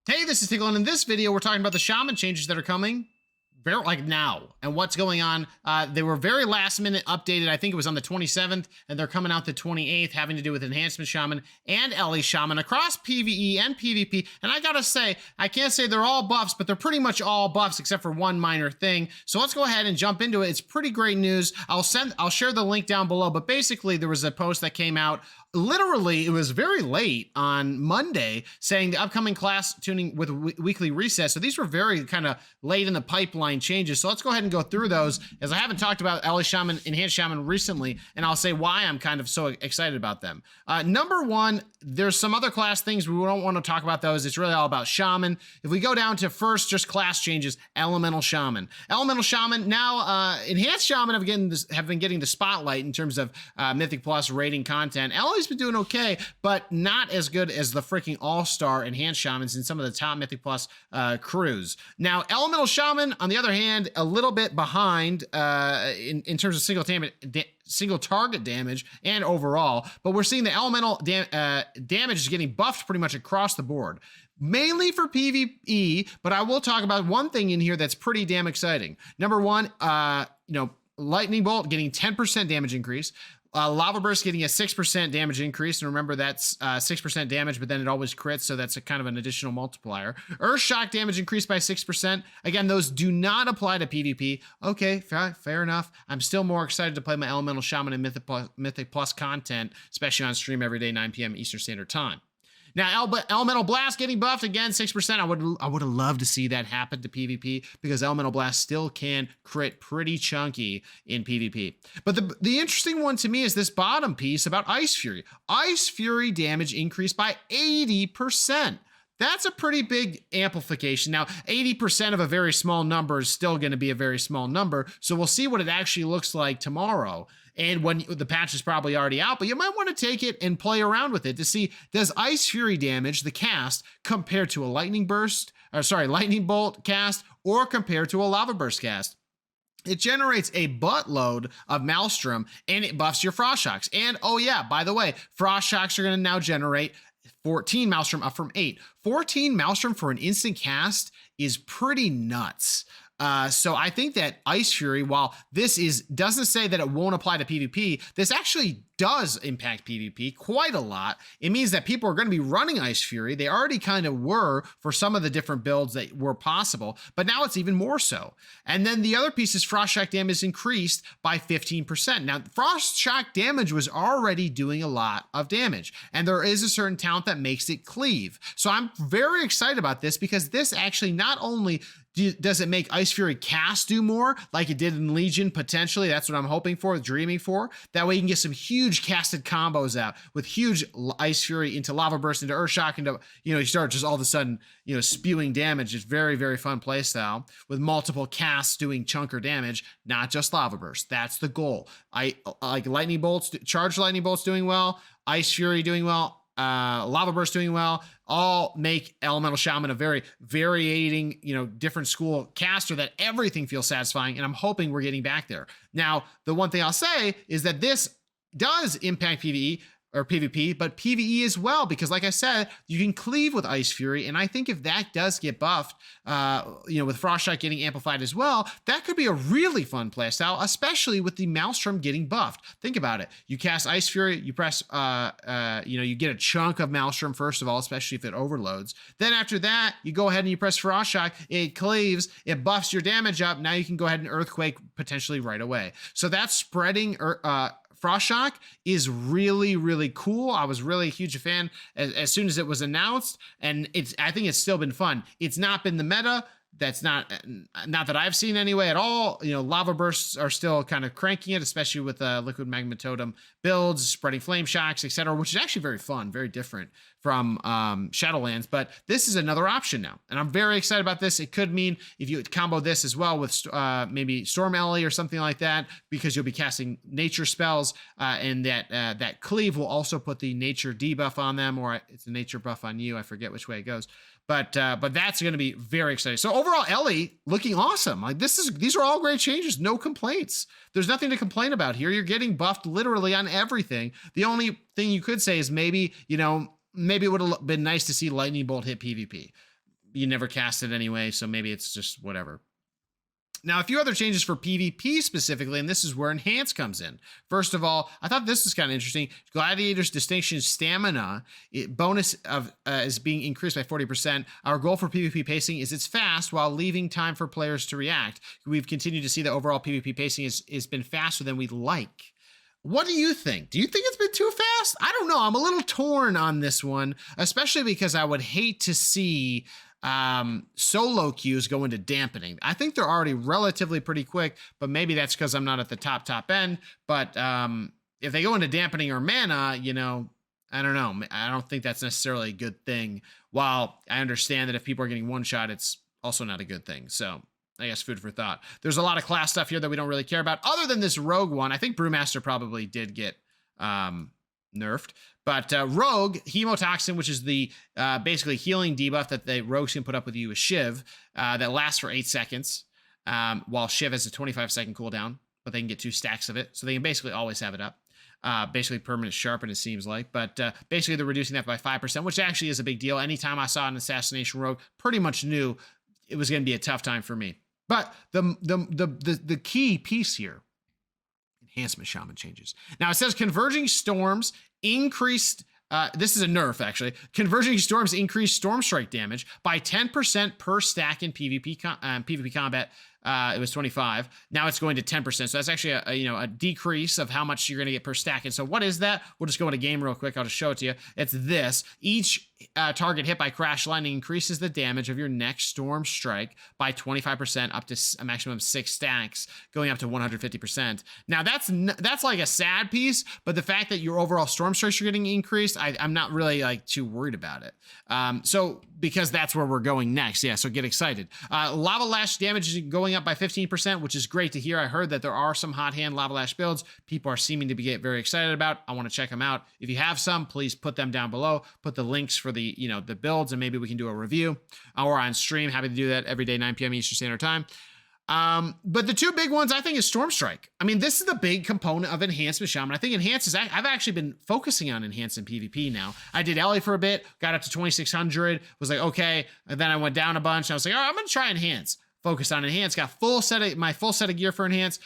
Hey, this is Tiqqle, and in this video, we're talking about the Shaman changes that are coming very like now and what's going on. They were very last minute updated. I think it was on the 27th, and they're coming out the 28th, having to do with Enhancement Shaman and LE Shaman across PvE and PvP. And I gotta say, I can't say they're all buffs, but they're pretty much all buffs except for one minor thing. So let's go ahead and jump into it. It's pretty great news. I'll share the link down below, but basically there was a post that came out. Literally, it was very late on Monday saying the upcoming class tuning with weekly resets. So these were very kind of late in the pipeline changes. So let's go ahead and go through those, as I haven't talked about LA Shaman, Enhanced Shaman recently, and I'll say why I'm kind of so excited about them. Number one, there's some other class things. We don't want to talk about those. It's really all about Shaman. If we go down to first, just class changes, Elemental Shaman. Elemental Shaman, now Enhanced Shaman have been getting the spotlight in terms of Mythic Plus rating content. LA's been doing okay, but not as good as the freaking all-star Enhanced Shamans in some of the top Mythic Plus crews. Now, Elemental Shaman, on the other hand, a little bit behind in terms of single target damage and overall, but we're seeing the elemental damage is getting buffed pretty much across the board, mainly for PvE, but I will talk about one thing in here that's pretty damn exciting. Number one, Lightning Bolt getting 10% damage increase. Lava Burst getting a 6% damage increase, and remember that's 6% damage, but then it always crits, so that's a kind of an additional multiplier. Earth Shock damage increased by 6%. Again, those do not apply to PvP. Okay, fair enough. I'm still more excited to play my Elemental Shaman and Mythic Plus content, especially on stream every day, 9 p.m. Eastern Standard Time. Now, Elemental Blast getting buffed again, 6%. I would have loved to see that happen to PvP because Elemental Blast still can crit pretty chunky in PvP. But the interesting one to me is this bottom piece about Ice Fury. Ice Fury damage increased by 80%. That's a pretty big amplification. Now, 80% of a very small number is still going to be a very small number, so we'll see what it actually looks like tomorrow. And when the patch is probably already out, but you might want to take it and play around with it to see, does Ice Fury damage, the cast, compare to a Lightning Bolt cast, or compare to a Lava Burst cast? It generates a buttload of Maelstrom, and it buffs your Frost Shocks. And oh yeah, by the way, Frost Shocks are going to now generate 14 Maelstrom up from 8. 14 Maelstrom for an instant cast is pretty nuts. So I think that Ice Fury, while this doesn't say that it won't apply to PvP, this actually does impact PvP quite a lot. It means that people are going to be running Ice Fury. They already kind of were for some of the different builds that were possible, but now it's even more so. And then the other piece is Frost Shock damage increased by 15%. Now, Frost Shock damage was already doing a lot of damage, and there is a certain talent that makes it cleave. So I'm very excited about this because this actually not only does it make Ice Fury cast do more like it did in Legion potentially? That's what I'm hoping for, dreaming for. That way you can get some huge casted combos out with huge Ice Fury into Lava Burst, into Earth Shock, into, you start just all of a sudden, spewing damage. It's very, very fun playstyle with multiple casts doing chunker damage, not just Lava Burst. That's the goal. I like Lightning Bolts, Charged Lightning Bolts doing well, Ice Fury doing well, Lava Burst doing well, all make Elemental Shaman a very variating, different school caster that everything feels satisfying, and I'm hoping we're getting back there. Now, the one thing I'll say is that this does impact PvE or PvP, but PvE as well, because like I said, you can cleave with Ice Fury, and I think if that does get buffed, with Frost Shock getting amplified as well, that could be a really fun playstyle, especially with the Maelstrom getting buffed. Think about it. You cast Ice Fury, you press, you get a chunk of Maelstrom first of all, especially if it overloads. Then after that, you go ahead and you press Frost Shock, it cleaves, it buffs your damage up. Now you can go ahead and Earthquake potentially right away. So that's spreading, Frost Shock is really, really cool. I was really a huge fan as soon as it was announced, and I think it's still been fun. It's not been the meta. That's not that I've seen anyway at all. Lava Bursts are still kind of cranking it, especially with Liquid Magma Totem builds, spreading Flame Shocks, etc., which is actually very fun, very different from Shadowlands. But this is another option now, and I'm very excited about this. It could mean if you combo this as well with maybe Storm Ellie or something like that, because you'll be casting nature spells, and that cleave will also put the nature debuff on them, or it's a nature buff on you. I forget which way it goes. But that's going to be very exciting. So overall, Ellie looking awesome. Like these are all great changes. No complaints. There's nothing to complain about here. You're getting buffed literally on everything. The only thing you could say is maybe it would have been nice to see Lightning Bolt hit PvP. you never cast it anyway, so maybe it's just whatever. Now, a few other changes for PvP specifically, and this is where Enhance comes in. First of all, I thought this was kind of interesting. Gladiator's Distinction Stamina bonus is being increased by 40%. Our goal for PvP pacing is it's fast while leaving time for players to react. We've continued to see that overall PvP pacing has been faster than we'd like. What do you think? Do you think it's been too fast? I don't know. I'm a little torn on this one, especially because I would hate to see solo queues go into dampening. I think they're already relatively pretty quick, but maybe that's because I'm not at the top end. But if they go into dampening or mana, you know, I don't know. I don't think that's necessarily a good thing. While I understand that if people are getting one shot, it's also not a good thing. So I guess food for thought. There's a lot of class stuff here that we don't really care about other than this rogue one. I think Brewmaster probably did get nerfed. But Rogue, Hemotoxin, which is the basically healing debuff that the rogues can put up with you with Shiv, that lasts for 8 seconds, while Shiv has a 25-second cooldown, but they can get 2 stacks of it. So they can basically always have it up. Basically permanent sharpen, it seems like. But basically they're reducing that by 5%, which actually is a big deal. Anytime I saw an Assassination Rogue, pretty much knew it was going to be a tough time for me. But the key piece here, Enhancement Shaman changes. Now it says Converging Storms increased, this is a nerf actually, Converging Storms increased Stormstrike damage by 10% per stack in PvP combat. It was 25. Now it's going to 10%. So that's actually a decrease of how much you're going to get per stack. And so what is that? We'll just go into game real quick. I'll just show it to you. It's this. Each target hit by Crash Lightning increases the damage of your next Stormstrike by 25% up to a maximum of 6 stacks, going up to 150%. Now that's like a sad piece, but the fact that your overall Stormstrikes are getting increased, I'm not really like too worried about it. So because that's where we're going next. Yeah, so get excited. Lava Lash damage is going up by 15%, which is great to hear. I heard that there are some hot hand Lava Lash builds people are seeming to get very excited about. I want to check them out. If you have some, please put them down below. Put the links for the builds, and maybe we can do a review or on stream. Happy to do that every day, 9 p.m. Eastern Standard Time. But the two big ones I think is Stormstrike. I mean, this is the big component of Enhancement Shaman. I think I've actually been focusing on Enhance in PvP now. I did Ellie for a bit, got up to 2600, was like, okay. And then I went down a bunch. I was like, all right, I'm going to try Enhance. Focused on Enhance, got my full set of gear for Enhance.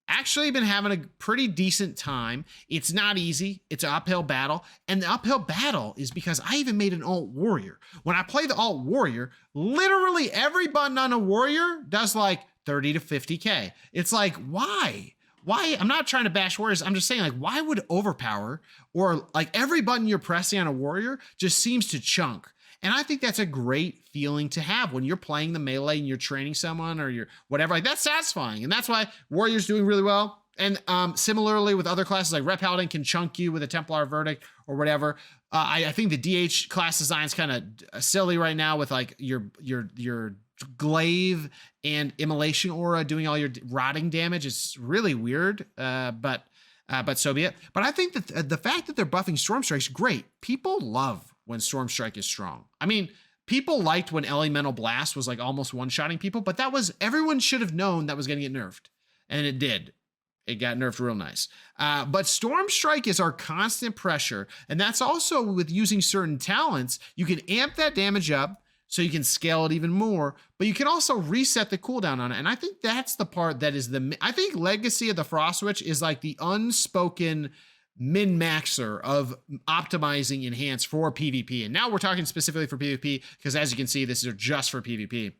Actually been having a pretty decent time. It's not easy. It's an uphill battle. And the uphill battle is because I even made an alt warrior. When I play the alt warrior, literally every button on a warrior does like 30 to 50K. It's like, why? Why? I'm not trying to bash warriors. I'm just saying, like, why would overpower or like every button you're pressing on a warrior just seems to chunk? And I think that's a great feeling to have when you're playing the melee and you're training someone or you're whatever. Like, that's satisfying. And that's why Warrior's doing really well. And similarly with other classes, like Red Paladin can chunk you with a Templar Verdict or whatever. I think the DH class design is kind of silly right now with like your glaive and immolation aura doing all your rotting damage. It's really weird, but so be it. But I think that the fact that they're buffing Stormstrike's great. People love when Stormstrike is strong. I mean, people liked when Elemental Blast was like almost one-shotting people, but everyone should have known that was going to get nerfed. And it did. It got nerfed real nice. But Stormstrike is our constant pressure. And that's also with using certain talents, you can amp that damage up so you can scale it even more, but you can also reset the cooldown on it. And I think that's the part that is I think Legacy of the Frost Witch is like the unspoken min-maxer of optimizing Enhance for PvP. And now we're talking specifically for PvP because as you can see, this is just for PvP.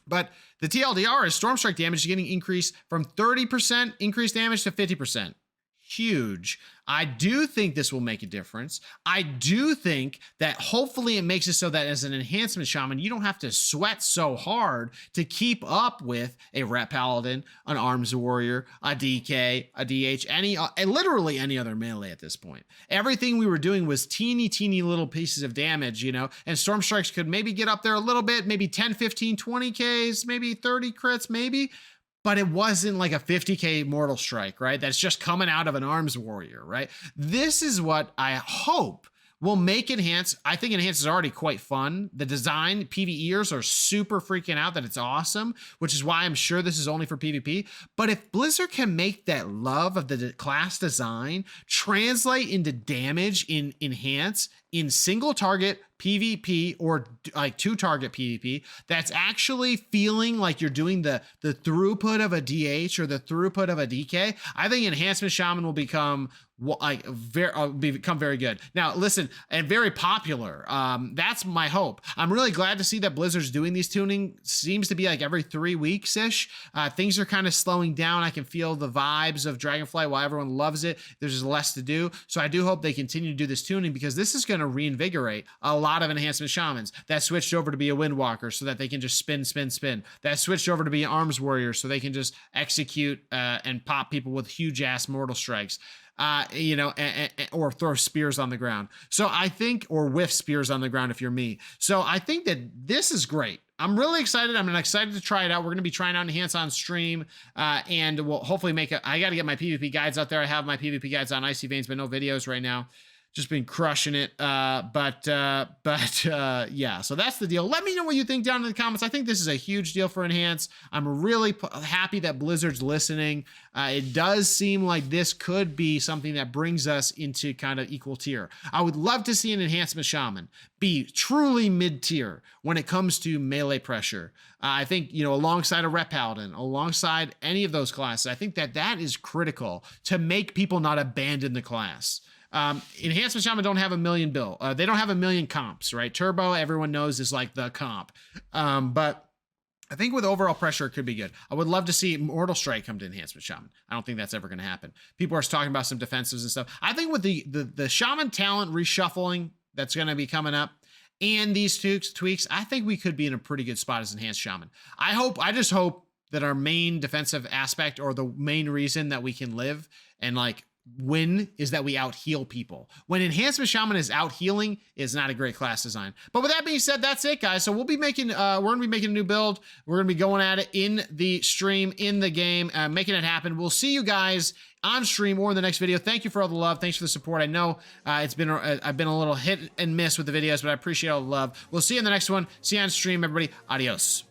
But the TLDR is Stormstrike damage is getting increased from 30% increased damage to 50%. Huge. I do think this will make a difference. I do think that hopefully it makes it so that as an Enhancement Shaman, you don't have to sweat so hard to keep up with a Ret Paladin, an Arms Warrior, a DK, a DH, literally any other melee at this point. Everything we were doing was teeny little pieces of damage, and Stormstrikes could maybe get up there a little bit, maybe 10, 15, 20 Ks, maybe 30 crits, maybe. But it wasn't like a 50K Mortal Strike, right? That's just coming out of an Arms Warrior, right? This is what I hope will make Enhance. I think Enhance is already quite fun. The design, PvEers are super freaking out that it's awesome, which is why I'm sure this is only for PvP. But if Blizzard can make that love of the class design translate into damage in Enhance in single target PvP or like 2-target PvP that's actually feeling like you're doing the throughput of a DH or the throughput of a DK, I think Enhancement Shaman will become become very good. Now, listen, and very popular. That's my hope. I'm really glad to see that Blizzard's doing these tuning. Seems to be like every 3 weeks ish. Things are kind of slowing down. I can feel the vibes of Dragonflight. While everyone loves it, there's just less to do. So I do hope they continue to do this tuning, because this is going to reinvigorate a lot of Enhancement Shamans that switched over to be a Windwalker so that they can just spin, that switched over to be Arms Warrior so they can just execute and pop people with huge ass mortal strikes. Or throw spears on the ground. So I think, or whiff spears on the ground if you're me. So I think that this is great. I'm really excited. I'm excited to try it out. We're going to be trying out Enhance on stream, and we'll hopefully I got to get my PvP guides out there. I have my PvP guides on Icy Veins, but no videos right now. Just been crushing it. Yeah, so that's the deal. Let me know what you think down in the comments. I think this is a huge deal for Enhance. I'm really happy that Blizzard's listening. It does seem like this could be something that brings us into kind of equal tier. I would love to see an Enhancement Shaman be truly mid-tier when it comes to melee pressure. I think, alongside a Rep Paladin, alongside any of those classes, I think that is critical to make people not abandon the class. Enhancement Shaman don't have a million they don't have a million comps, right? Turbo, everyone knows, is like the comp. But I think with overall pressure, it could be good. I would love to see Mortal Strike come to Enhancement Shaman. I don't think that's ever going to happen. People are talking about some defensives and stuff. I think with the Shaman talent reshuffling that's going to be coming up and these tweaks, I think we could be in a pretty good spot as Enhanced Shaman. I just hope that our main defensive aspect, or the main reason that we can live and like win, is that we out heal people. When Enhancement Shaman is out healing, is not a great class design. But with that being said, that's it, guys. So we'll be making we're gonna be making a new build. We're gonna be going at it in the stream, in the game, making it happen. We'll see you guys on stream or in the next video. Thank you for all the love. Thanks for the support. I know I've been a little hit and miss with the videos, but I appreciate all the love. We'll see you in the next one. See you on stream, everybody. Adios.